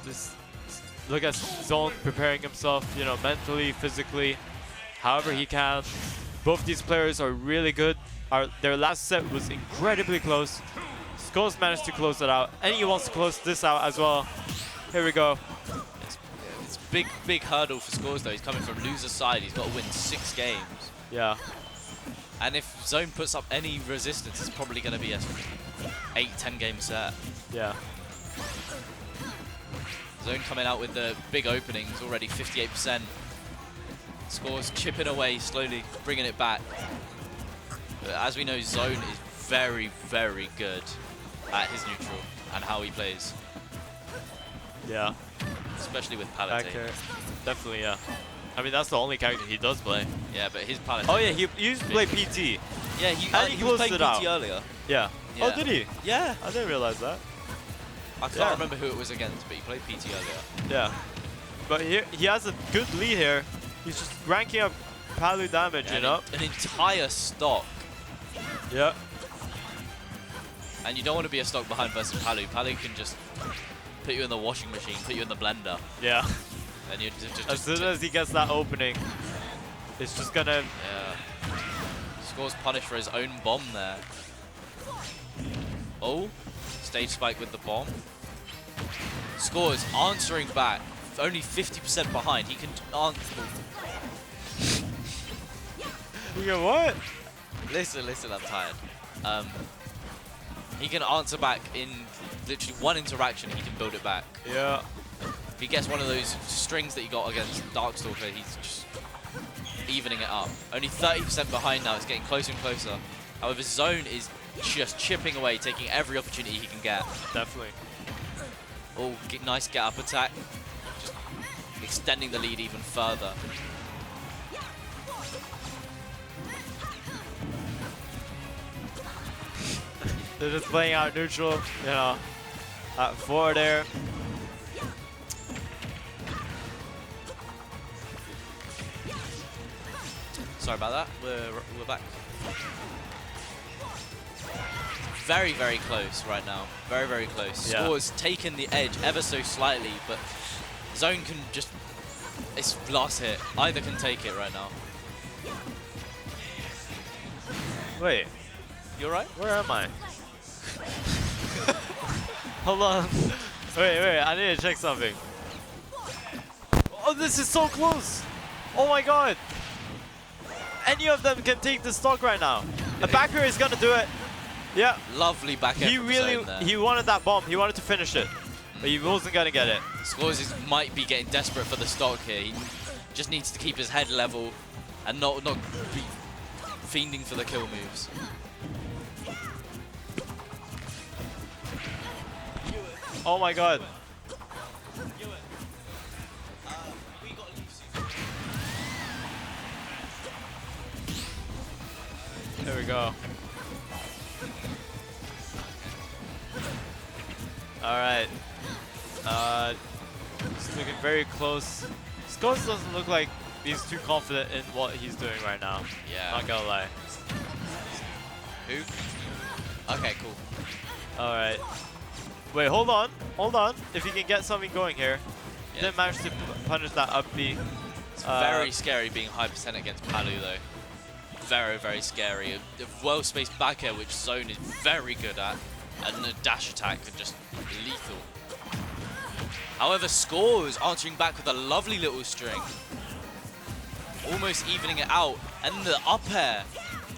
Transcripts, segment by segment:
Just look at Zone preparing himself, you know, mentally, physically, however he can. Both these players are really good. Their last set was incredibly close. Skaws managed to close it out, and he wants to close this out as well. Here we go. It's a big hurdle for Skaws though. He's coming from loser side. He's got to win 6 games. Yeah. And if Zone puts up any resistance, it's probably going to be a 8-10 game set. Yeah. Zone coming out with the big openings, already 58%. Skaws chipping away slowly, bringing it back. But as we know, Zone is very, very good at his neutral and how he plays. Yeah. Especially with Palutena. Definitely, yeah. I mean, that's the only character he does play. Yeah, but his Palutena. Oh yeah, he used to play PT. Yeah, he was playing PT earlier. Yeah. Oh, did he? Yeah. I didn't realize that. I can't remember who it was against, but he played PT earlier. Yeah. But he has a good lead here. He's just ranking up Palu damage, you know? An entire stock. Yeah. And you don't want to be a stock behind versus Palu. Palu can just put you in the washing machine, put you in the blender. Yeah. And you just as soon as he gets that opening, it's just gonna... Yeah. Skaws punished for his own bomb there. Oh, stage spike with the bomb. Skaws answering back, only 50% behind. He can answer. You go what? Listen, I'm tired. He can answer back in literally one interaction. He can build it back. Yeah. If he gets one of those strings that he got against Darkstalker, he's just evening it up. Only 30% behind now. It's getting closer and closer. However, Zone is just chipping away, taking every opportunity he can get. Definitely. Oh, nice get up attack. Just extending the lead even further. They're just playing out neutral, you know, at 4 there. Sorry about that. We're back. Very, very close right now. Very, very close. Yeah. Skaws taken the edge ever so slightly, but Zone can just... It's last hit. Either can take it right now. Wait. You alright? Where am I? Hold on. Wait, I need to check something. Oh, this is so close! Oh my god! Any of them can take the stock right now. A backer is gonna do it. Yeah. Lovely back end. He wanted that bomb. He wanted to finish it, but he wasn't gonna get it. Skaws might be getting desperate for the stock here. He just needs to keep his head level and not be fiending for the kill moves. Oh my god. There we go. Alright. It's looking very close. Skaws doesn't look like he's too confident in what he's doing right now. Yeah. Not gonna lie. Who? Okay, cool. Alright. Wait, hold on. Hold on. If he can get something going here. Yeah. Didn't manage to punish that up B. It's very scary being high percent against Palu though. Very, very scary. A well-spaced back air, which Zone is very good at, and a dash attack are just lethal. However, Skaws answering back with a lovely little string. Almost evening it out, and the up air,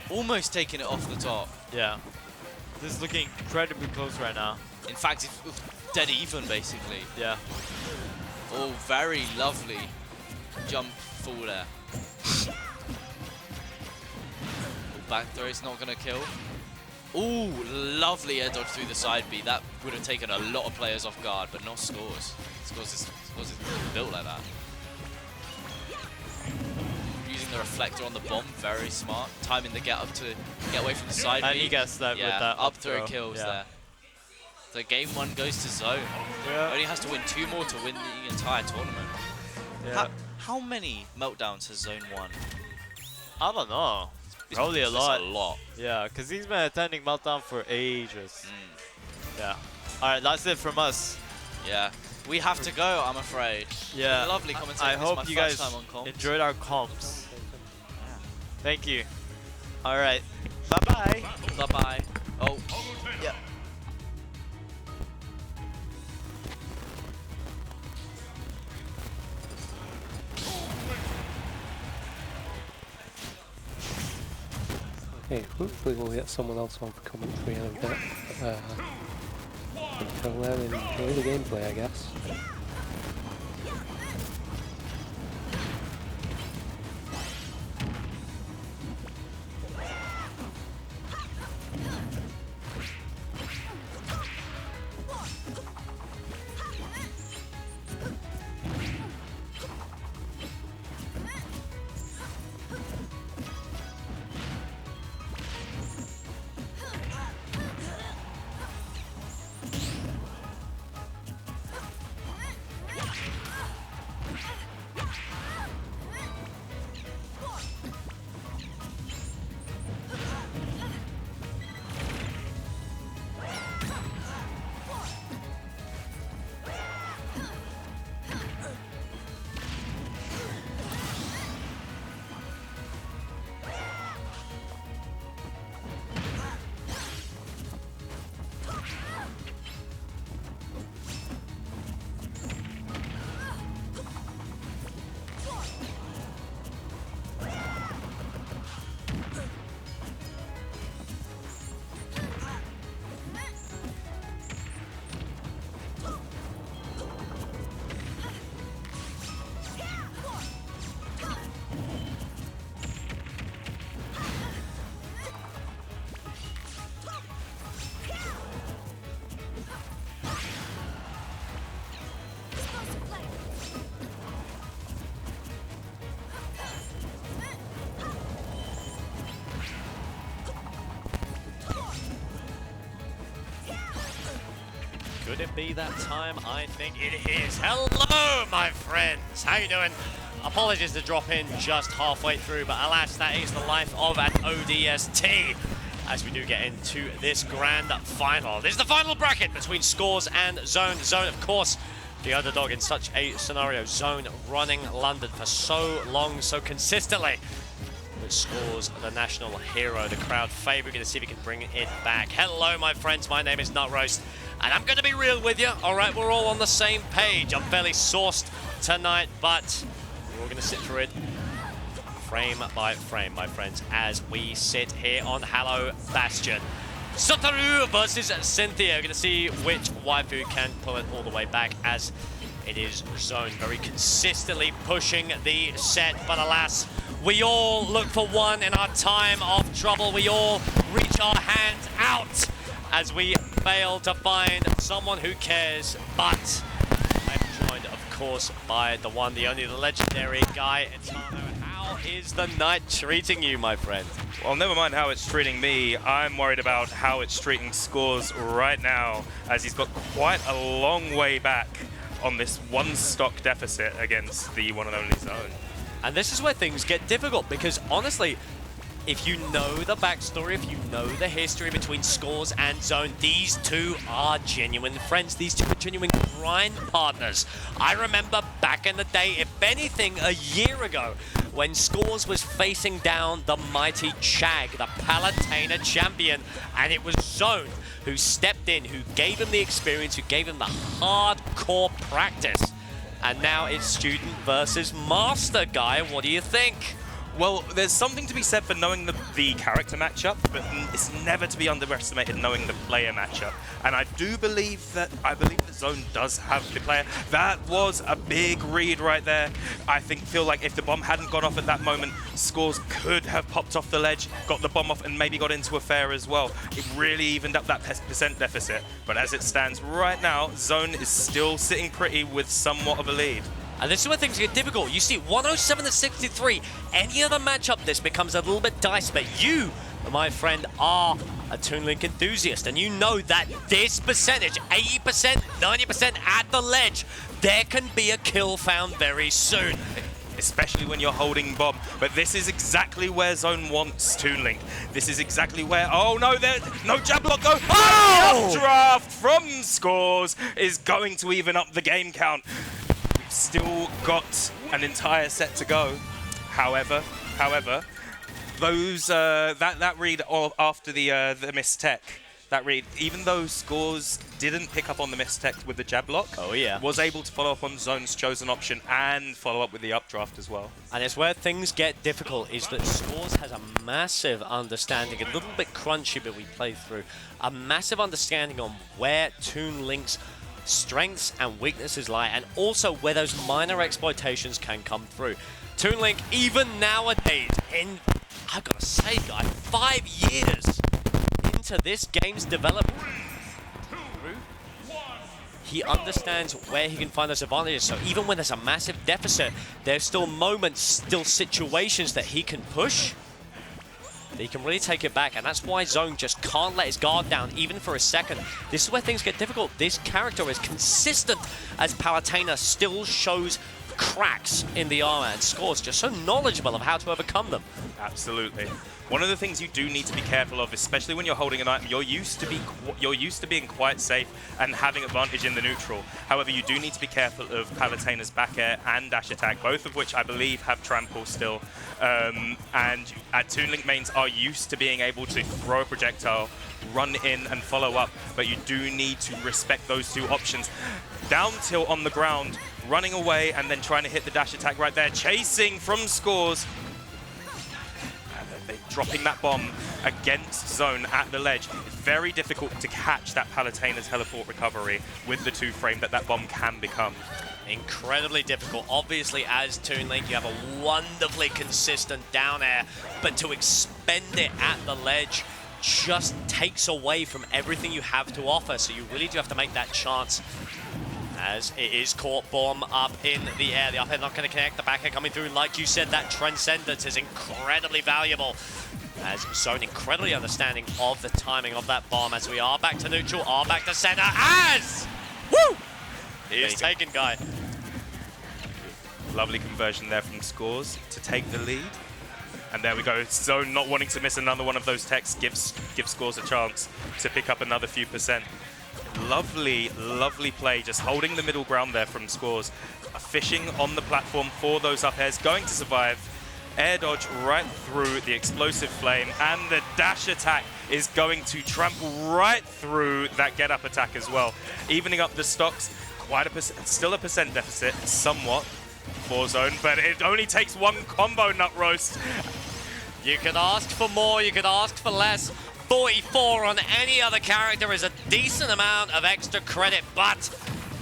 almost taking it off the top. Yeah. This is looking incredibly close right now. In fact, it's dead even, basically. Yeah. Oh, very lovely jump full there. Back throw, it's not going to kill. Ooh, lovely air dodge through the side B. That would have taken a lot of players off guard, but not Skaws. Skaws is built like that. Using the reflector on the bomb, very smart. Timing the get up to get away from the side B. And he gets that with that up throw kills there. So game 1 goes to Zone. Yeah. Only has to win 2 more to win the entire tournament. Yeah. How many meltdowns has Zone won? I don't know. Probably a lot. A lot. Yeah, because he's been attending Meltdown for ages. Yeah. Alright, that's it from us. Yeah. We have to go, I'm afraid. Yeah. Lovely commentating. I This is hope my you first guys time on comms. enjoyed our comps. Thank you. All right. Bye-bye. Bye-bye. Oh, yeah. Okay, hopefully we'll get someone else on for commentary in a bit. Until then, enjoy the gameplay, I guess. Could it be that time? I think it is. Hello, my friends. How you doing? Apologies to drop in just halfway through, but alas, that is the life of an ODST. As we do get into this grand final. This is the final bracket between Skaws and Zone. Zone, of course, the underdog in such a scenario. Zone running London for so long, so consistently. But Skaws, the national hero, the crowd favorite. Going to see if he can bring it back. Hello, my friends. My name is Nutroast. And I'm going to be real with you, all right? We're all on the same page. I'm fairly sourced tonight, but we're all going to sit through it frame by frame, my friends, as we sit here on Hallow Bastion. Satoru versus Cynthia. We're going to see which waifu can pull it all the way back, as it is Zone very consistently pushing the set. But alas, we all look for one in our time of trouble. We all reach our hands out as we fail to find someone who cares. But I'm joined, of course, by the one, the only, the legendary Guy Etano. How is the night treating you, my friend? Well, never mind how it's treating me. I'm worried about how it's treating Skaws right now, as he's got quite a long way back on this one stock deficit against the one and only Zone. And this is where things get difficult, because honestly, if you know the backstory, if you know the history between Skaws and Zone, these two are genuine friends. These two are genuine grind partners. I remember back in the day, if anything, a year ago, when Skaws was facing down the mighty Chag, the Palutena champion, and it was Zone who stepped in, who gave him the experience, who gave him the hardcore practice. And now it's student versus master, Guy. What do you think? Well, there's something to be said for knowing the character matchup, but it's never to be underestimated knowing the player matchup. And I believe that Zone does have the player. That was a big read right there. I feel like if the bomb hadn't gone off at that moment, Skaws could have popped off the ledge, got the bomb off, and maybe got into a fair as well. It really evened up that percent deficit. But as it stands right now, Zone is still sitting pretty with somewhat of a lead. And this is where things get difficult. You see, 107 to 63. Any other matchup, this becomes a little bit dicey. But you, my friend, are a Toon Link enthusiast. And you know that this percentage, 80%, 90% at the ledge, there can be a kill found very soon. especially when you're holding bomb. But this is exactly where Zone wants Toon Link. This is exactly where, oh no, there, no jab block, go. Oh! Draft from Skaws is going to even up the game count. We've still got an entire set to go. However, those that read after the missed tech, that read, even though Skaws didn't pick up on the missed tech with the jab block, was able to follow up on Zone's chosen option and follow up with the updraft as well. And it's where things get difficult, is that Skaws has a massive understanding, a little bit crunchy, but we play through, a massive understanding on where Toon Link's strengths and weaknesses lie, and also where those minor exploitations can come through. Toon Link, even nowadays, in, I've got to say, guy, 5 years into this game's development, he understands where he can find those advantages. So even when there's a massive deficit, there's still moments, still situations that he can push, that he can really take it back. And that's why Zone just can't let his guard down, even for a second. This is where things get difficult. This character is consistent, as Palutena still shows cracks in the armor, and Skaws just so knowledgeable of how to overcome them. Absolutely. One of the things you do need to be careful of, especially when you're holding an item, you're used to being quite safe and having advantage in the neutral. However, you do need to be careful of Palutena's back air and dash attack, both of which I believe have trample still. And at Toon Link mains are used to being able to throw a projectile, run in and follow up, but you do need to respect those two options. Down tilt on the ground, running away and then trying to hit the dash attack right there, chasing from Skaws. Dropping that bomb against Zone at the ledge. It's very difficult to catch that Palutena's teleport recovery with the 2-frame that bomb can become. Incredibly difficult. Obviously, as Toon Link, you have a wonderfully consistent down air, but to expend it at the ledge just takes away from everything you have to offer. So you really do have to make that chance. As it is caught, bomb up in the air. The up air not going to connect. The back air coming through. Like you said, that Transcendence is incredibly valuable. As Zone incredibly understanding of the timing of that bomb. As we are back to neutral, are back to center. As! Woo! He's taken, guy. Lovely conversion there from Skaws to take the lead. And there we go. Zone not wanting to miss another one of those techs gives Skaws a chance to pick up another few percent. Lovely, lovely play, just holding the middle ground there from Skaws. Fishing on the platform for those up airs, going to survive. Air dodge right through the explosive flame, and the dash attack is going to trample right through that get up attack as well. Evening up the stocks, still a percent deficit, somewhat, for Zone, but it only takes one combo nut roast. You could ask for more, you could ask for less. 44 on any other character is a decent amount of extra credit, but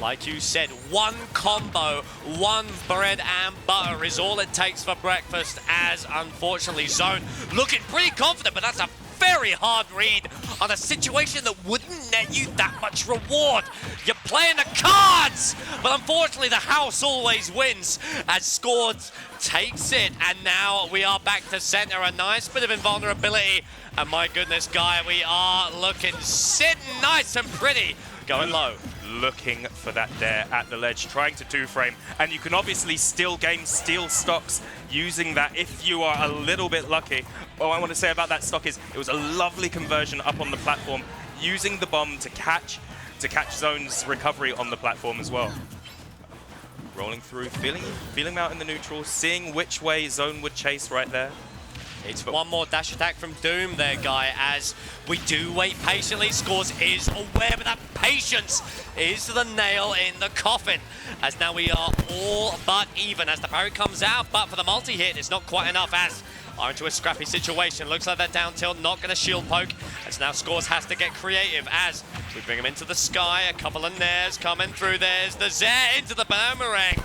like you said, one combo, one bread and butter is all it takes for breakfast, as unfortunately Zone looking pretty confident, but that's a very hard read on a situation that wouldn't net you that much reward. You're playing the cards, but unfortunately the house always wins as Skaws takes it, and now we are back to center. A nice bit of invulnerability, and my goodness, guy, we are looking sitting nice and pretty, going low. Looking for that dare at the ledge, trying to 2-frame, and you can obviously still gain steal stocks using that if you are a little bit lucky. All I want to say about that stock is it was a lovely conversion up on the platform, using the bomb to catch Zone's recovery on the platform as well. Rolling through, feeling out in the neutral, seeing which way Zone would chase right there. It's one more dash attack from Doom there, guy, as we do wait patiently. Skaws is aware, but that patience is the nail in the coffin. As now we are all but even as the parry comes out, but for the multi-hit, it's not quite enough as are into a scrappy situation. Looks like that down tilt, not going to shield poke. As now Skaws has to get creative as we bring him into the sky. A couple of nairs coming through. There's the Zair into the boomerang.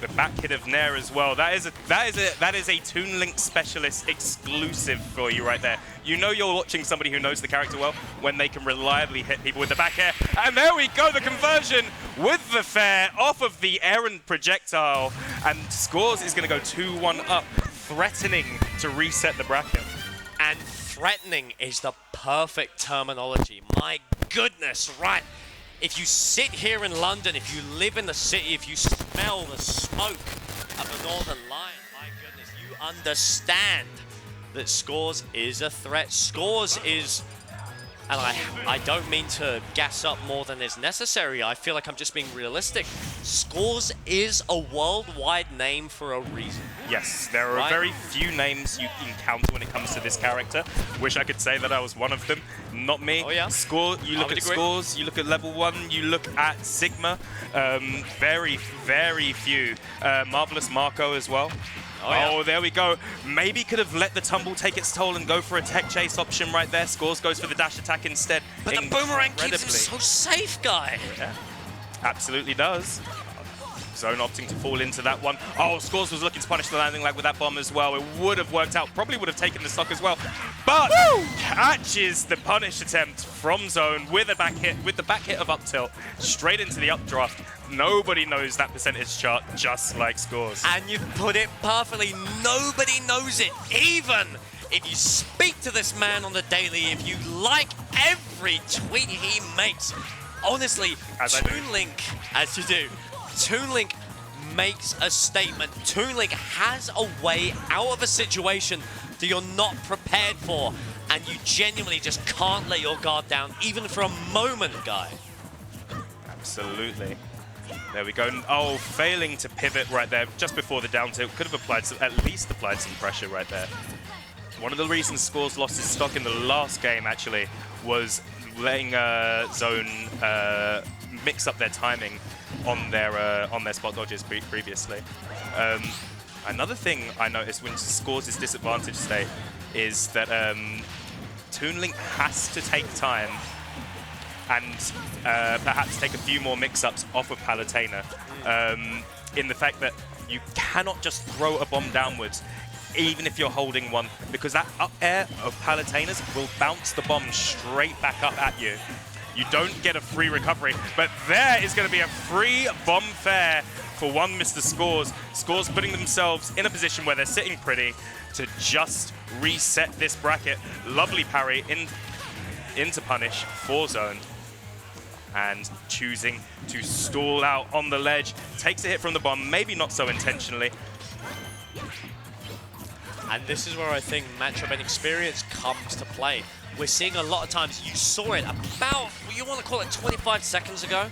The back hit of Nair as well. That is a Toon Link specialist exclusive for you right there. You know you're watching somebody who knows the character well when they can reliably hit people with the back air. And there we go, the conversion with the fair off of the errant projectile. And Skaws is going to go 2-1 up, threatening to reset the bracket. And threatening is the perfect terminology. My goodness, right? If you sit here in London, if you live in the city, if you smell the smoke at the Northern Line. My goodness, you understand that Skaws is a threat. Skaws is, and I don't mean to gas up more than is necessary. I feel like I'm just being realistic. Skaws is a worldwide name for a reason. Yes, there are very few names you encounter when it comes to this character. Wish I could say that I was one of them. Not me. Oh yeah. You look at Skaws, you look at level 1, you look at Sigma. Very, very few. Marvelous Marco as well. Oh, there we go. Maybe could have let the tumble take its toll and go for a tech chase option right there. Skaws goes for the dash attack instead. But the boomerang keeps him so safe, guy. Yeah, absolutely does. Zone opting to fall into that one. Oh, Skaws was looking to punish the landing lag with that bomb as well. It would have worked out. Probably would have taken the stock as well. But catches the punish attempt from Zone with a back hit, with the back hit of up tilt, straight into the updraft. Nobody knows that percentage chart just like Skaws. And you put it perfectly. Nobody knows it. Even if you speak to this man on the daily, if you like every tweet he makes, honestly, Toonlink, as you do, Toonlink makes a statement. Toonlink has a way out of a situation that you're not prepared for, and you genuinely just can't let your guard down, even for a moment, guy. Absolutely. There we go. Oh, failing to pivot right there just before the down tilt. Could have applied some, at least applied some pressure right there. One of the reasons Skaws lost his stock in the last game, actually, was letting Zone mix up their timing on their spot dodges previously. Another thing I noticed when Skaws' disadvantage state is that Toonlink has to take time and perhaps take a few more mix-ups off of Palutena, in the fact that you cannot just throw a bomb downwards even if you're holding one, because that up air of Palutena's will bounce the bomb straight back up at you. You don't get a free recovery, but there is going to be a free bomb fair for one Mr. Skaws. Skaws putting themselves in a position where they're sitting pretty to just reset this bracket. Lovely parry into punish for Zone. And choosing to stall out on the ledge. Takes a hit from the bomb, maybe not so intentionally. And this is where I think matchup and experience comes to play. We're seeing a lot of times, you saw it about, you want to call it 25 seconds ago,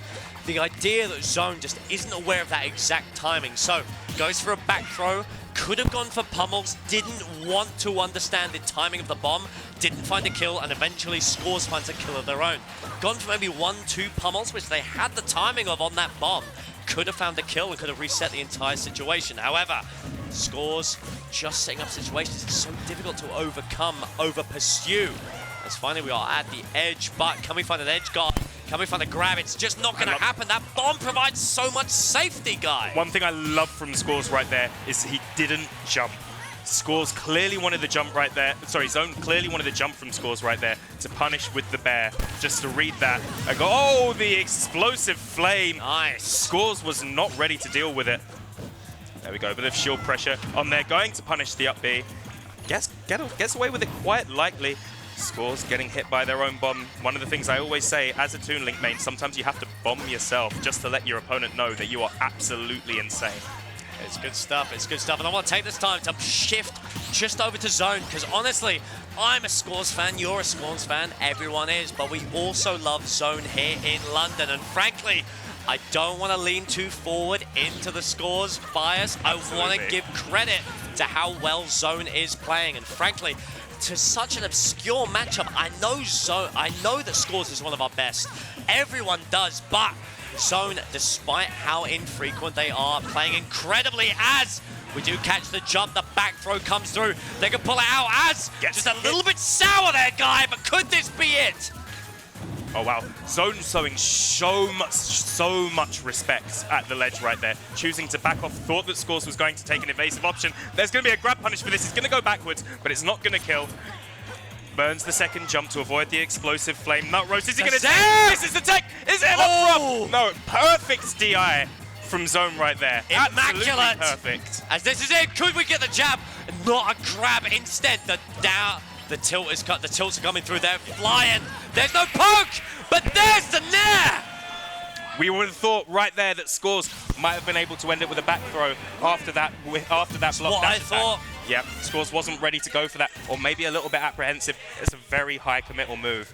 the idea that Zone just isn't aware of that exact timing. So, goes for a back throw, could have gone for pummels, didn't want to understand the timing of the bomb, didn't find a kill, and eventually Skaws finds a kill of their own. Gone for maybe 1-2 pummels, which they had the timing of on that bomb, could have found a kill and could have reset the entire situation. However, Skaws just setting up situations is so difficult to overcome, over-pursue. As finally we are at the edge, but can we find an edge guard? Can we find a grab? It's just not going to happen. That bomb provides so much safety, guy. One thing I love from Skaws right there is he didn't jump. Skaws clearly wanted the jump right there. Sorry, Zone clearly wanted the jump from Skaws right there to punish with the bear. Just to read that and go, oh, the explosive flame. Nice. Skaws was not ready to deal with it. There we go, a bit of shield pressure on there. Going to punish the up B. Gets away with it quite lightly. Skaws getting hit by their own bomb. One of the things I always say as a Toonlink main, sometimes you have to bomb yourself just to let your opponent know that you are absolutely insane. It's good stuff, it's good stuff. And I want to take this time to shift just over to Zone, because honestly, I'm a Skaws fan, you're a Skaws fan, everyone is, but we also love Zone here in London. And frankly, I don't want to lean too forward into the Skaws bias. I want to give credit to how well Zone is playing. And frankly, to such an obscure matchup, I know that Skaws is one of our best. Everyone does, but Zone, despite how infrequent they are, playing incredibly as we do catch the jump, the back throw comes through. They can pull it out as just a little bit sour there, guy, but could this be it? Oh wow, Zone showing so much respect at the ledge right there. Choosing to back off, thought that Skaws was going to take an evasive option. There's going to be a grab punish for this. It's going to go backwards, but it's not going to kill. Burns the second jump to avoid the explosive flame. Nut roast, is he going to take? This is the tech! Is it enough? No, perfect DI from Zone right there. Immaculate! Absolutely perfect. As this is it, could we get the jab? Not a grab, instead the tilt is cut, the tilts are coming through, they're flying. There's no poke, but there's the nair! We would have thought right there that Skaws might have been able to end it with a back throw after that block what dash I attack. thought. Yep, Skaws wasn't ready to go for that, or maybe a little bit apprehensive. It's a very high committal move.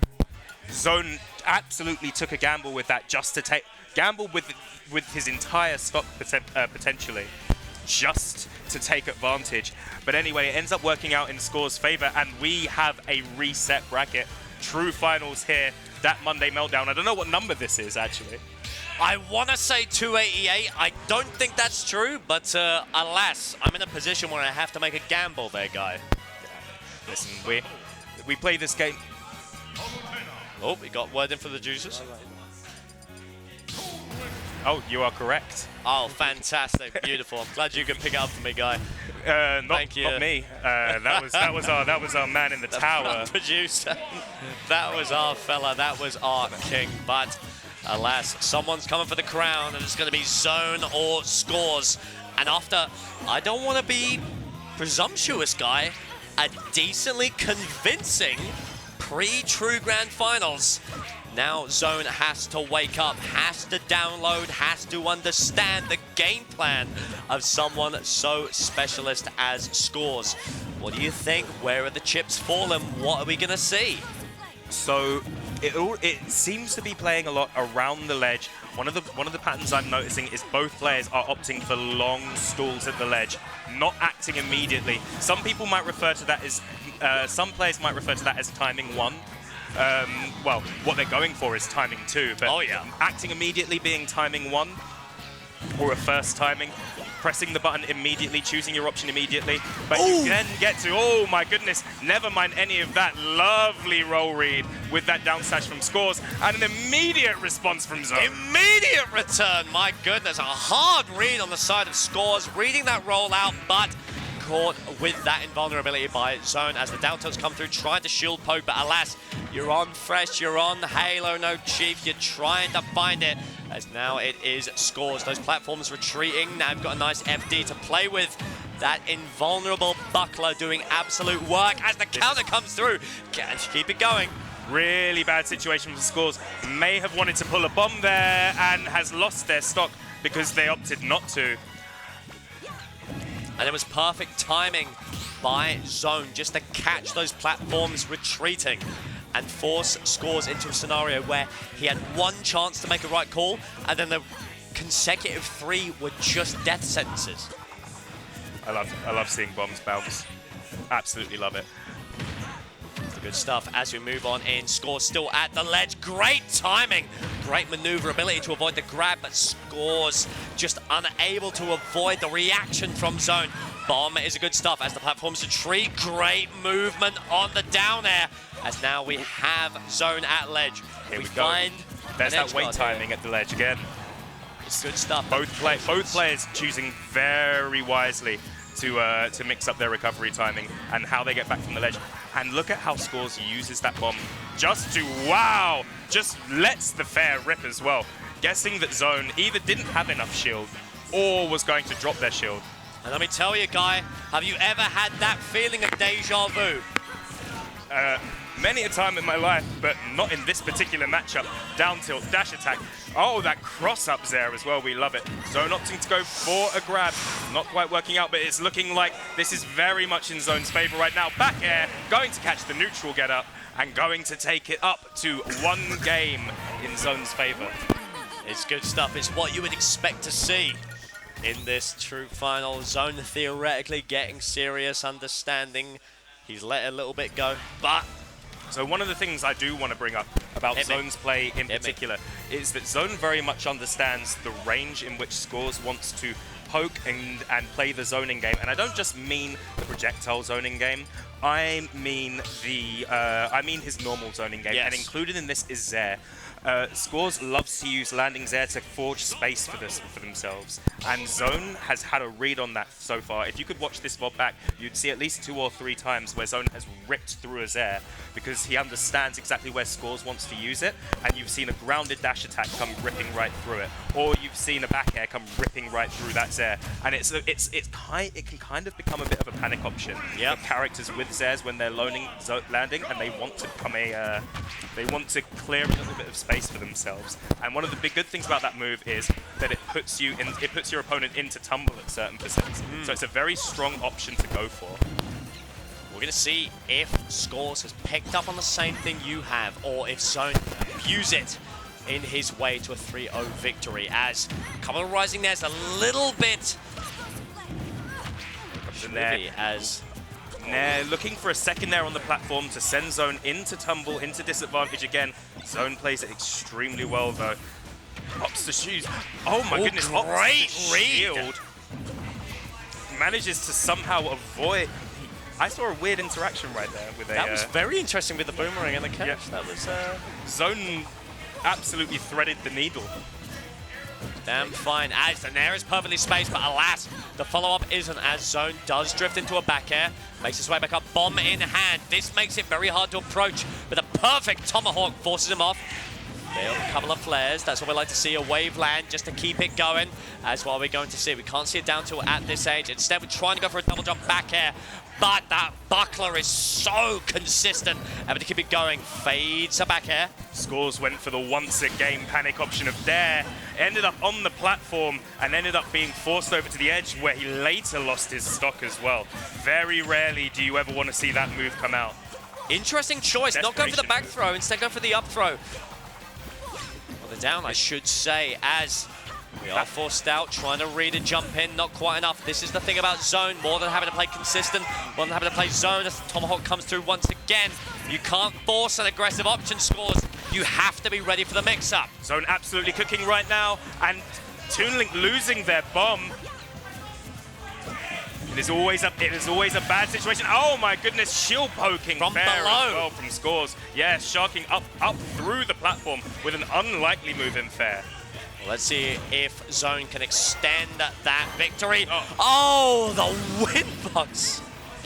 Zone absolutely took a gamble with that, just to take gamble with his entire stock potentially, just to take advantage. But anyway, it ends up working out in Skaws' favor, and we have a reset bracket. True finals here. That Monday Meltdown. I don't know what number this is actually. I want to say 288. I don't think that's true, but alas, I'm in a position where I have to make a gamble there, guy. Listen, we play this game. Oh, we got word in for the juices. Oh, you are correct. Oh, fantastic. Beautiful. I'm glad you could pick it up for me, guy. Thank you. Not me. That was our man in the tower. Producer. That was our fella. That was our king. But alas, someone's coming for the crown, and it's going to be Zone or Skaws. And after, I don't want to be presumptuous, guy, a decently convincing pre-True Grand Finals. Now Zone has to wake up, has to download, has to understand the game plan of someone so specialist as Skaws. What do you think? Where are the chips falling? What are we going to see? So it seems to be playing a lot around the ledge. One of the patterns I'm noticing is both players are opting for long stalls at the ledge, not acting immediately. Some people might refer to that as some players might refer to that as timing 1. Well, what they're going for is timing 2, but acting immediately being timing 1, or a first timing, pressing the button immediately, choosing your option immediately, but you then get to, oh my goodness, never mind any of that. Lovely roll read with that down slash from Skaws, and an immediate response from Zone. Immediate return, my goodness, a hard read on the side of Skaws, reading that roll out, but caught with that invulnerability by Zone as the down tilts come through, trying to shield poke, but alas, you're on Fresh, you're on Halo, no Chief, you're trying to find it, as now it is Skaws. Those platforms retreating, now you've got a nice FD to play with. That invulnerable buckler doing absolute work as the counter comes through. Can she keep it going? Really bad situation for Skaws. May have wanted to pull a bomb there and has lost their stock because they opted not to. And it was perfect timing by Zone just to catch those platforms retreating and force Skaws into a scenario where he had one chance to make a right call, and then the consecutive 3 were just death sentences. I love seeing bombs bounce. Absolutely love it. Good stuff as we move on in. Skaws still at the ledge. Great timing. Great maneuverability to avoid the grab, but Skaws just unable to avoid the reaction from Zone. Bomb is a good stuff as the platforms retreat. Great movement on the down air as now we have Zone at ledge. Here we go. There's that wait timing at the ledge again. It's good stuff. Both players choosing very wisely to mix up their recovery timing and how they get back from the ledge. And look at how Skaws uses that bomb just to, wow, just lets the fair rip as well. Guessing that Zone either didn't have enough shield or was going to drop their shield. And let me tell you, Guy, have you ever had that feeling of deja vu? Many a time in my life, but not in this particular matchup. Down tilt, dash attack. Oh, that cross-up there as well. We love it. Zone opting to go for a grab. Not quite working out, but it's looking like this is very much in Zone's favor right now. Back air, going to catch the neutral get up and going to take it up to 1 game in Zone's favor. It's good stuff. It's what you would expect to see in this true final. Zone theoretically getting serious, understanding. He's let a little bit go, but... So one of the things I do want to bring up about Zone's play in particular is that Zone very much understands the range in which Skaws wants to poke and play the zoning game. And I don't just mean the projectile zoning game. I mean his normal zoning game. Yes. And included in this is Zair. Skaws loves to use landing Zair to forge space for themselves, and Zone has had a read on that so far. If you could watch this VOD back, you'd see at least 2 or 3 times where Zone has ripped through a Zair because he understands exactly where Skaws wants to use it, and you've seen a grounded dash attack come ripping right through it, or you've seen a back air come ripping right through that Zair, and it can kind of become a bit of a panic option for characters with Zairs when they're landing, and they want to clear a little bit of space space for themselves. And one of the big good things about that move is that it puts your opponent into tumble at certain percents. So it's a very strong option to go for. We're going to see if Skaws has picked up on the same thing you have, or if Zone abuse it in his way to a 3-0 victory. As couple of rising there's a little bit tricky as Nair looking for a second Nair on the platform to send Zone into tumble, into disadvantage again. Zone plays it extremely well though. Ops the shoes. Oh my goodness, great Ops the read. shield. Manages to somehow avoid. I saw a weird interaction right there with that was very interesting with the boomerang and the catch. Yeah. That was Zone absolutely threaded the needle. damn fine. As the Nair is perfectly spaced, but alas, the follow-up isn't, as Zone does drift into a back air, makes his way back up, bomb in hand. This makes it very hard to approach, but a perfect tomahawk forces him off. Failed a couple of flares. That's what we like to see, a wave land just to keep it going. As what we're going to see. We can't see it down to at this age. Instead, we're trying to go for a double jump back air, but that buckler is so consistent. Able to keep it going. Fades a back air. Skaws went for the once-a-game panic option of Dare, ended up on the platform and ended up being forced over to the edge where he later lost his stock as well. Very rarely do you ever want to see that move come out. Interesting choice. Not going for the back throw, instead go for the up throw. Or the down, I should say, as we are forced out, trying to read and jump in, not quite enough. This is the thing about Zone, more than having to play consistent, more than having to play Zone as the Tomahawk comes through once again. You can't force an aggressive option, Skaws. You have to be ready for the mix-up. Zone absolutely cooking right now, and Toonlink losing their bomb. It is always a bad situation. Oh my goodness, shield poking From fair below. as well from Skaws. Yeah, sharking up through the platform with an unlikely move in fair. Let's see if Zone can extend that victory. Oh, the windbox.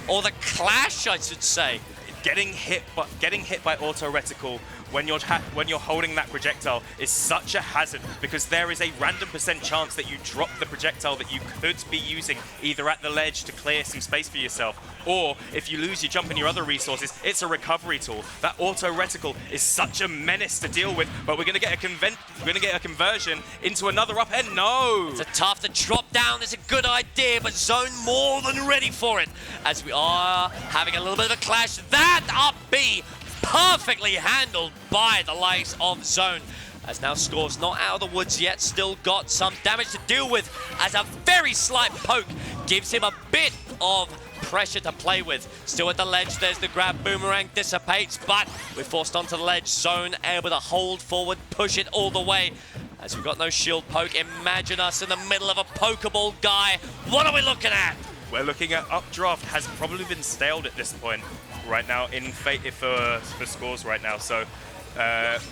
Or the clash, I should say. Getting hit by auto reticle when you're holding that projectile is such a hazard, because there is a random % chance that you drop the projectile that you could be using either at the ledge to clear some space for yourself, or if you lose your jump and your other resources, it's a recovery tool. That auto reticle is such a menace to deal with, but we're gonna get a conversion into another up air. No! It's a tough to drop down. It's a good idea, but Zone more than ready for it. As we are having a little bit of a clash. That up B perfectly handled by the likes of Zone. As now Skaws not out of the woods yet, still got some damage to deal with, as a very slight poke gives him a bit of pressure to play with. Still at the ledge, there's the grab, boomerang dissipates, but we're forced onto the ledge. Zone able to hold forward, push it all the way. As we've got no shield poke, imagine us in the middle of a Pokeball guy. What are we looking at? We're looking at updraft has probably been staled at this point right now in fate for Skaws right now. So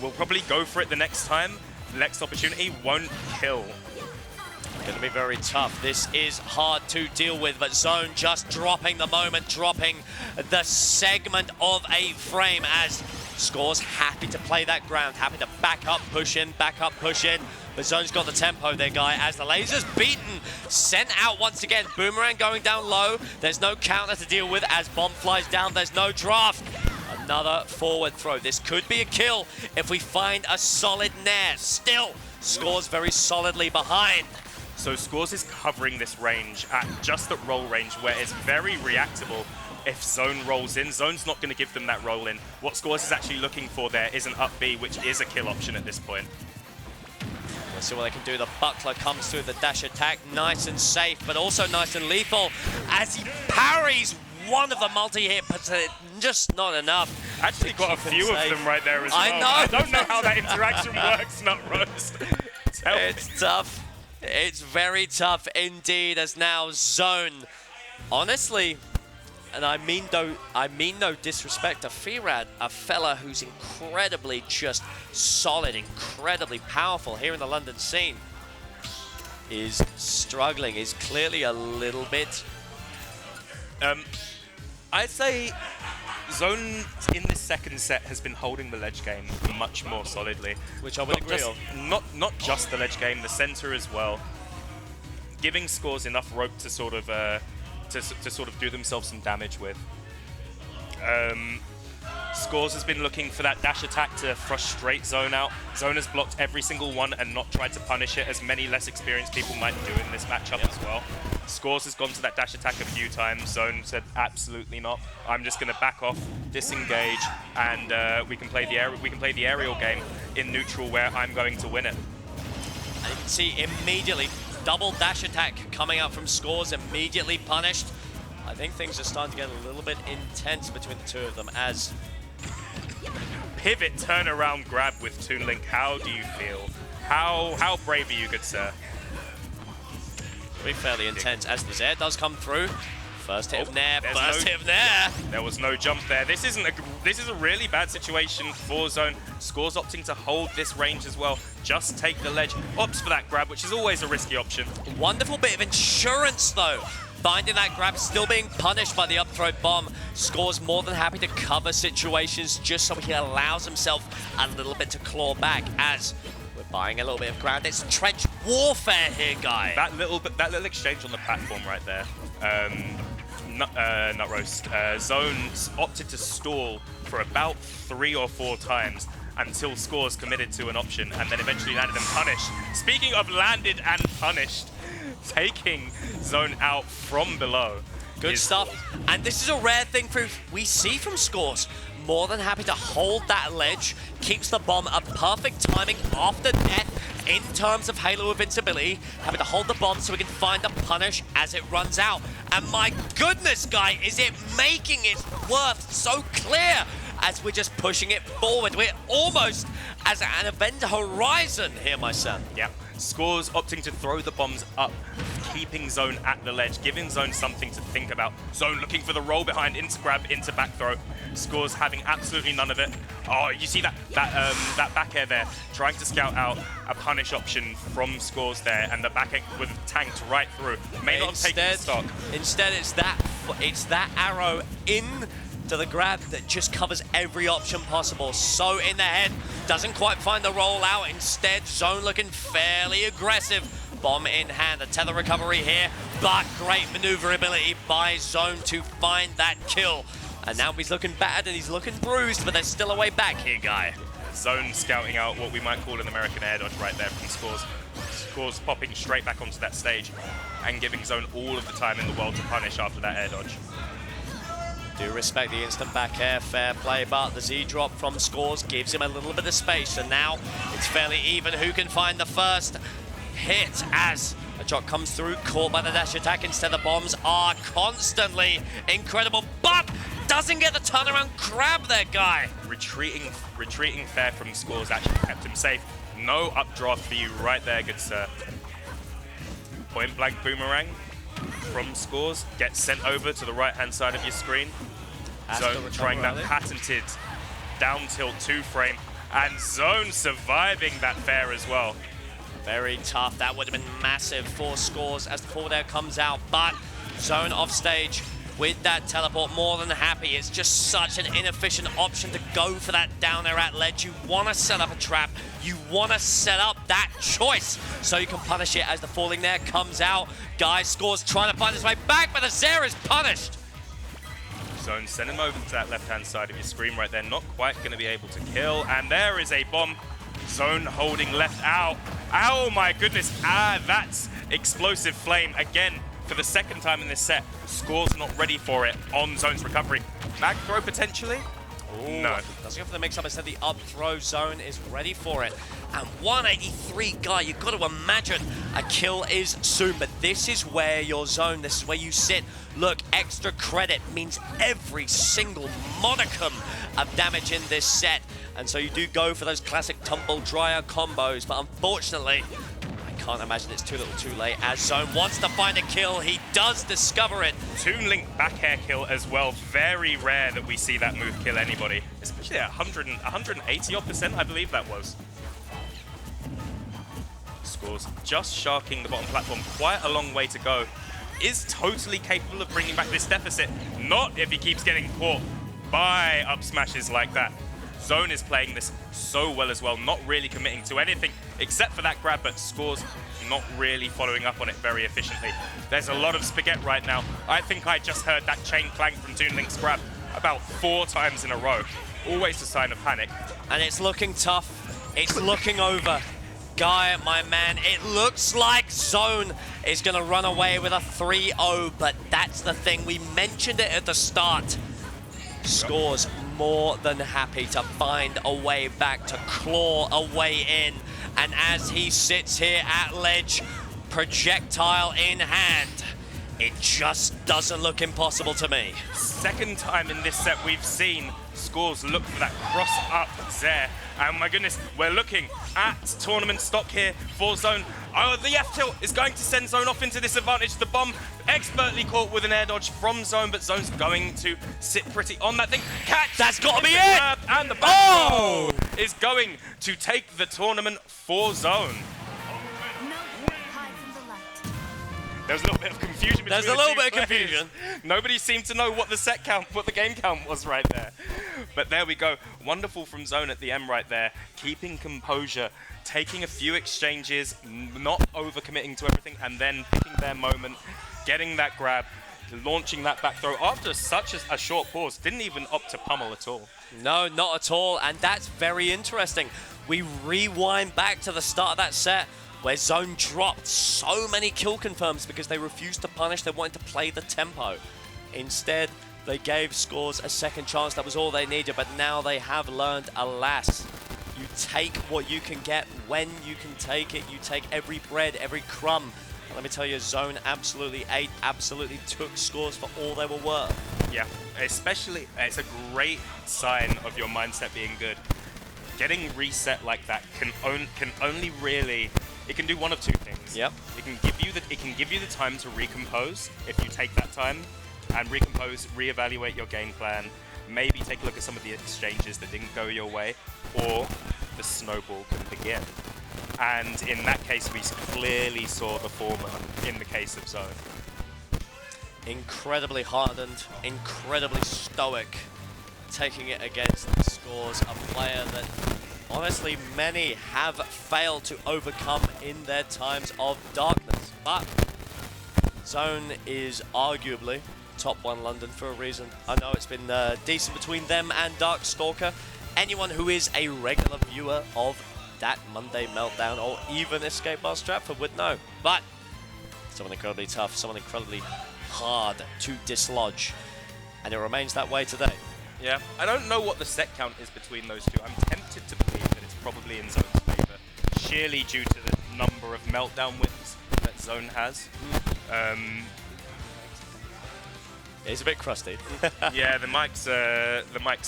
we'll probably go for it the next time. The next opportunity won't kill. Going to be very tough. This is hard to deal with, but Zone just dropping the moment, dropping the segment of a frame, as Skaws happy to play that ground, happy to back up, push in, but Zone's got the tempo there, guy, as the laser's beaten, sent out once again. Boomerang going down low. There's no counter to deal with as bomb flies down. There's no draft. Another forward throw. This could be a kill if we find a solid Nair. Still, Skaws very solidly behind. So Skaws is covering this range at just the roll range, where it's very reactable. If Zone rolls in, Zone's not going to give them that roll in. What Skaws is actually looking for there is an up B, which is a kill option at this point. Let's see what they can do. The buckler comes through the dash attack, nice and safe, but also nice and lethal, as he parries one of the multi-hit, but just not enough. Actually got a few of them right there as well. I know. I don't know how that interaction works, not Roast. It's tough. It's very tough indeed, as now Zone, honestly, and I mean no disrespect to Firad, a fella who's incredibly just solid, incredibly powerful here in the London scene, is struggling, is clearly a little bit. I'd say Zone in this second set has been holding the ledge game much more solidly. Which I would agree on. Not just the ledge game, the center as well. Giving Skaws enough rope to sort of do themselves some damage with. Skaws has been looking for that dash attack to frustrate Zone out. Zone has blocked every single one and not tried to punish it, as many less experienced people might do in this matchup as well. Skaws has gone to that dash attack a few times. Zone said absolutely not. I'm just going to back off, disengage, and we can play the aerial game in neutral where I'm going to win it. And you can see immediately double dash attack coming out from Skaws, immediately punished. I think things are starting to get a little bit intense between the two of them as pivot turnaround grab with Toon Link. How do you feel? How brave are you, good sir? It'll be fairly intense as the Zair does come through. First hit of Nair, first hit of Nair. There was no jump there. This is a really bad situation for Zone. Skaws opting to hold this range as well. Just take the ledge. Opts for that grab, which is always a risky option. Wonderful bit of insurance though. Finding that grab, still being punished by the up throw bomb. Skaws more than happy to cover situations just so he allows himself a little bit to claw back as we're buying a little bit of ground. It's trench warfare here, guy. That little exchange on the platform right there. Nut roast. Zone's opted to stall for about 3 or 4 times until Skaws committed to an option and then eventually landed and punished. Speaking of landed and punished, taking Zone out from below. Good stuff. And this is a rare thing we see from Skaws. More than happy to hold that ledge, keeps the bomb at perfect timing after death in terms of Halo invincibility, having to hold the bomb so we can find a punish as it runs out. And my goodness, guy, is it making its worth so clear as we're just pushing it forward. We're almost as an event horizon here, my son. Yeah. Skaws opting to throw the bombs up, keeping Zone at the ledge, giving Zone something to think about. Zone looking for the roll behind, into grab, into back throw. Skaws having absolutely none of it. Oh, you see that back air there, trying to scout out a punish option from Skaws there, and the back air was tanked right through. May not have taken the stock. Instead, it's that arrow in to the grab that just covers every option possible. So in the head, doesn't quite find the roll out. Instead, Zone looking fairly aggressive. Bomb in hand, a tether recovery here, but great maneuverability by Zone to find that kill. And now he's looking bad and he's looking bruised, but there's still a way back here, guy. Zone scouting out what we might call an American air dodge right there from Skaws. Skaws popping straight back onto that stage and giving Zone all of the time in the world to punish after that air dodge. Do respect the instant back air, fair play, but the Z drop from Skaws gives him a little bit of space, and now it's fairly even who can find the first hit as a shot comes through, caught by the dash attack. Instead, the bombs are constantly incredible, but doesn't get the turnaround grab there, guy. Retreating fair from Skaws actually kept him safe. No updraft for you right there, good sir. Point blank boomerang from Skaws gets sent over to the right-hand side of your screen. Zone trying that patented down tilt 2-frame, and Zone surviving that fair as well. Very tough. That would have been massive for Skaws as the forward air comes out, but Zone off stage with that teleport, more than happy. It's just such an inefficient option to go for that down air at ledge. You want to set up a trap. You want to set up that choice so you can punish it as the falling there comes out. Guy Skaws trying to find his way back, but the Zair is punished. Zone send him over to that left-hand side of your screen right there. Not quite going to be able to kill, and there is a bomb. Zone holding left out. Oh my goodness, that's explosive flame again for the second time in this set. Skaws not ready for it on Zone's recovery. Back throw potentially? Ooh, no. Doesn't go for the mix-up. Instead, the up throw. Zone is ready for it. And 183, guy, you've got to imagine a kill is soon. But this is where your Zone, this is where you sit. Look, extra credit means every single modicum of damage in this set. And so you do go for those classic tumble dryer combos. But unfortunately, I can't imagine it's too little too late. As Zone wants to find a kill, he does discover it. Toon Link back air kill as well. Very rare that we see that move kill anybody, especially at 180% I believe that was. Skaws just sharking the bottom platform, quite a long way to go. Is totally capable of bringing back this deficit. Not if he keeps getting caught by up smashes like that. Zone is playing this so well as well, not really committing to anything except for that grab, but Skaws not really following up on it very efficiently. There's a lot of spaghetti right now. I think I just heard that chain clank from Toon Link's grab. about 4 times in a row. Always a sign of panic. And it's looking tough. It's looking over. Guy, my man, it looks like Zone is going to run away with a 3-0, but that's the thing. We mentioned it at the start. Skaws more than happy to find a way back, to claw a way in. And as he sits here at ledge, projectile in hand, it just doesn't look impossible to me. Second time in this set we've seen Skaws look for that cross up there. And my goodness, we're looking at tournament stock here for Zone. Oh, the F-tilt is going to send Zone off into disadvantage. The bomb expertly caught with an air dodge from Zone, but Zone's going to sit pretty on that thing. Catch! That's got to be it! And the back is going to take the tournament for Zone. There was a little bit of confusion between There's a little the two bit of players. confusion. Nobody seemed to know what the set count, what the game count was right there. But there we go. Wonderful from Zone at the M right there. Keeping composure, taking a few exchanges, not overcommitting to everything, and then picking their moment, getting that grab, launching that back throw after such a short pause. Didn't even opt to pummel at all. No, not at all. And that's very interesting. We rewind back to the start of that set, where Zone dropped so many kill confirms because they refused to punish. They wanted to play the tempo. Instead, they gave Skaws a second chance. That was all they needed, but now they have learned, alas, you take what you can get when you can take it. You take every bread, every crumb. And let me tell you, Zone absolutely ate, absolutely took Skaws for all they were worth. Yeah, especially, it's a great sign of your mindset being good. Getting reset like that can only really... It can do one of two things. Yep. It can give you the time to recompose if you take that time and recompose, reevaluate your game plan, maybe take a look at some of the exchanges that didn't go your way, or the snowball can begin. And in that case, we clearly saw the former in the case of Zone. Incredibly hardened, incredibly stoic, taking it against Skaws, a player that honestly many have failed to overcome in their times of darkness. But Zone is arguably top 1 London for a reason. I know it's been decent between them and Darkstalker. Anyone who is a regular viewer of that Monday Meltdown or even Escape Bar Stratford would know. But someone incredibly tough, someone incredibly hard to dislodge. And it remains that way today. Yeah, I don't know what the set count is between those two. I'm tempted to believe that it's probably in Zone's favor, sheerly due to the number of Meltdown wins that Zone has. It's a bit crusty. Yeah, the mic's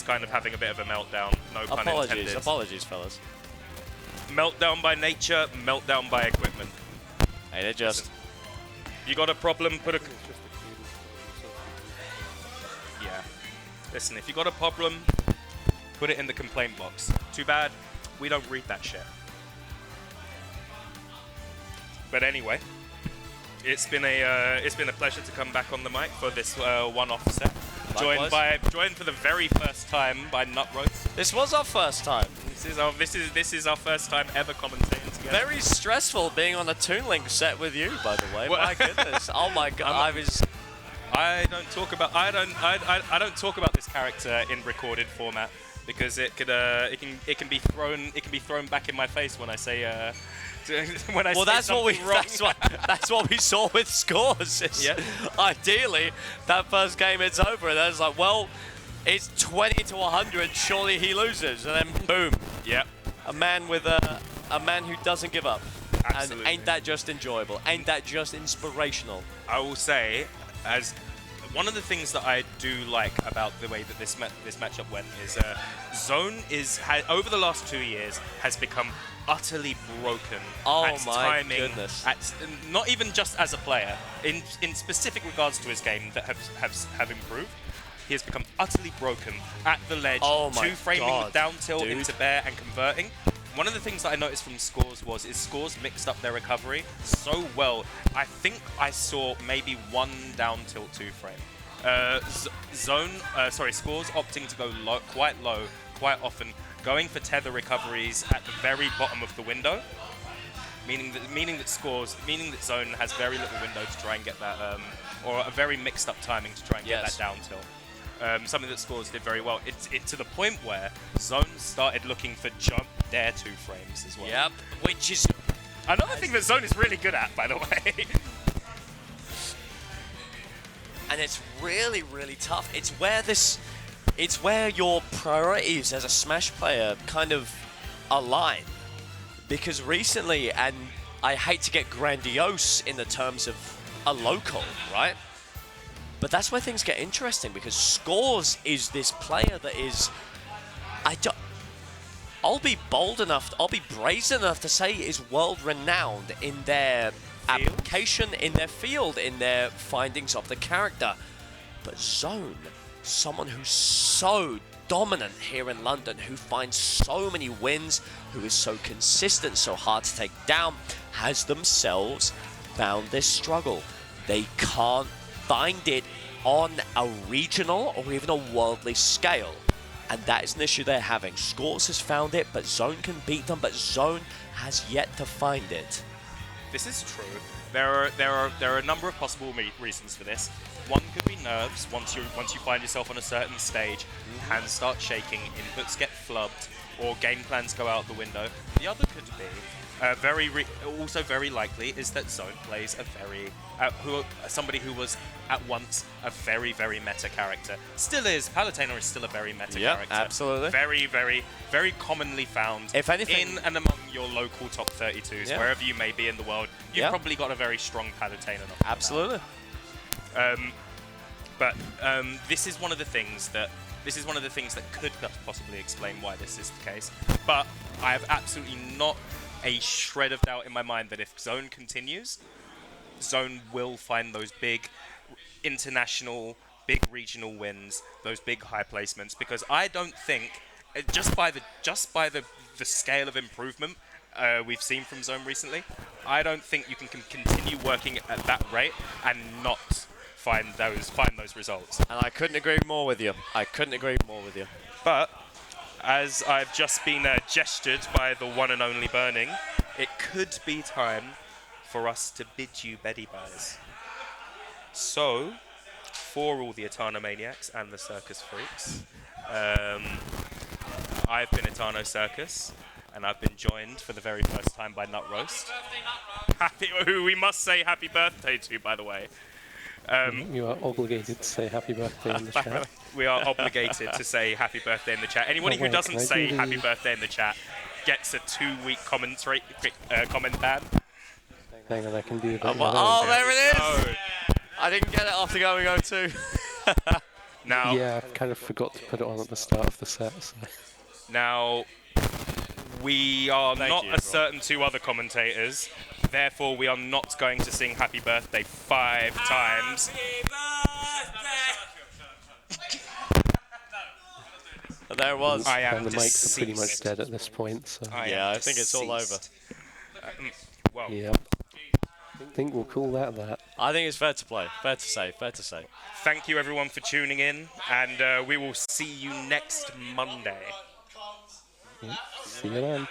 kind of having a bit of a meltdown. No pun intended. Apologies, fellas. Meltdown by nature, meltdown by equipment. Hey, they're just... Listen, you got a problem, put a... Yeah. Listen, if you got a problem, put it in the complaint box. Too bad, we don't read that shit. But anyway, it's been a pleasure to come back on the mic for this one-off set. Joined for the very first time by Nut Roast. This was our first time. This is our first time ever commentating together. Very stressful being on a Toon Link set with you, by the way. My goodness. Oh my god. I don't talk about this character in recorded format because it can be thrown back in my face when I say when I say that's something wrong. That's what we saw with Skaws. Yeah. Ideally, that first game it's over, and then it's like, well, it's 20 to 100. Surely he loses, and then boom. Yep. A man who doesn't give up. Absolutely. And ain't that just enjoyable? Ain't that just inspirational? I will say, as one of the things that I do like about the way that this matchup went is Zone over the last 2 years has become utterly broken at timing, goodness. Not even just as a player, in specific regards to his game that have improved. He has become utterly broken at the ledge, two-framing down tilt into bair and converting. One of the things that I noticed from Skaws is Skaws mixed up their recovery so well. I think I saw maybe one down tilt two-frame. Skaws opting to go quite low, quite often, going for tether recoveries at the very bottom of the window, meaning that Zone has very little window to try and get that, or a very mixed up timing to try and get that down tilt. something that Skaws did very well. It's to the point where Zone started looking for jump dare 2 frames as well. Yep, which is Another thing that Zone is really good at, by the way. and it's really, really tough. It's where your priorities as a Smash player kind of align. Because recently, and I hate to get grandiose in the terms of a local, right? But that's where things get interesting, because Skaws is this player that is, I'll be bold enough, I'll be brazen enough to say is world renowned in their application, in their field, in their findings of the character. But Zone, someone who's so dominant here in London, who finds so many wins, who is so consistent, so hard to take down, has themselves found this struggle. They can't find it on a regional or even a worldly scale. And that is an issue they're having. Skaws has found it, but Zone can beat them, but Zone has yet to find it. This is true. There are a number of possible reasons for this. One could be nerves. Once you find yourself on a certain stage, hands start shaking, inputs get flubbed, or game plans go out the window. The other could be also very likely is that Zone plays a somebody who was at once a very, very meta character. Still is. Palutena is still a very meta character. Absolutely. Very, very, very commonly found If anything, in and among your local top 32s, wherever you may be in the world. You've probably got a very strong Palutena. Absolutely. But this is one of the things that could possibly explain why this is the case. But I have absolutely not a shred of doubt in my mind that if Zone continues, Zone will find those big international, big regional wins, those big high placements. Because I don't think, just by the scale of improvement we've seen from Zone recently, I don't think you can continue working at that rate and not find those results. And I couldn't agree more with you. But as I've just been gestured by the one and only Burning, it could be time for us to bid you Betty Buys. So, for all the Etano Maniacs and the Circus Freaks, I've been Etano Circus, and I've been joined for the very first time by Nut Roast. Who we must say happy birthday to, by the way. You are obligated to say happy birthday in the chat. We are obligated to say happy birthday in the chat. Anybody who doesn't say happy birthday in the chat gets a 2-week comment ban. Hang on, I can do that. Oh, there it is! I didn't get it after going 0-2. Now, yeah, I kind of forgot to put it on at the start of the set. So. Now, we are not as certain to other commentators. Therefore, we are not going to sing happy birthday 5 times. There it was. I am And the mics deceased. are pretty much dead at this point, so... Yeah, I think it's all over. Well, Yep. I think we'll call that. I think it's fair to play. Fair to say. thank you everyone for tuning in, and we will see you next Monday. Yep. See you then.